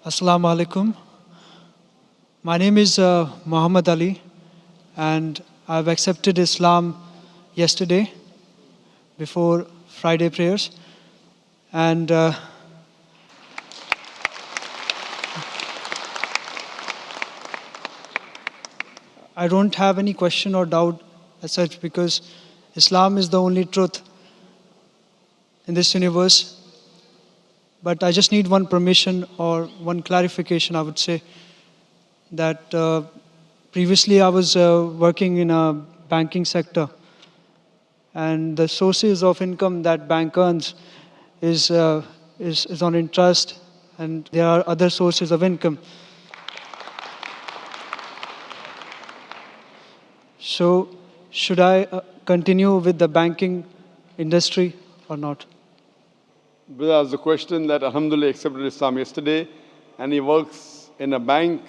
Assalamu alaikum. My name is Muhammad Ali, and I've accepted Islam yesterday before Friday prayers. And I don't have any question or doubt as such, because Islam is the only truth in this universe. But I just need one permission or one clarification, I would say, that previously I was working in a banking sector, and the sources of income that bank earns is on interest, and there are other sources of income. So should I continue with the banking industry or not? Brother asked the question that Alhamdulillah accepted Islam yesterday, and he works in a bank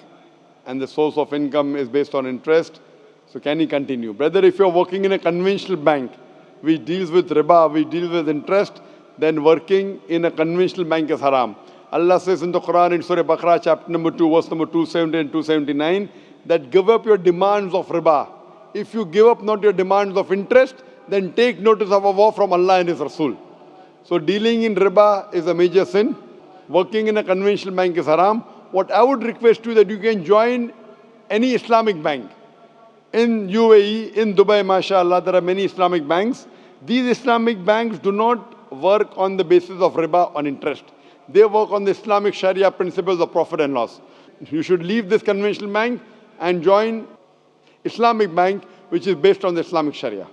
and the source of income is based on interest. So can he continue? Brother, if you're working in a conventional bank which deals with riba, which deals with interest, then working in a conventional bank is haram. Allah says in the Quran in Surah Baqarah chapter number 2 verse number 270 and 279 that give up your demands of riba. If you give up not your demands of interest, then take notice of a war from Allah and His Rasul. So dealing in riba is a major sin. Working in a conventional bank is haram. What I would request you that you can join any Islamic bank. In UAE, in Dubai, mashallah, there are many Islamic banks. These Islamic banks do not work on the basis of riba on interest. They work on the Islamic Sharia principles of profit and loss. You should leave this conventional bank and join Islamic bank which is based on the Islamic Sharia.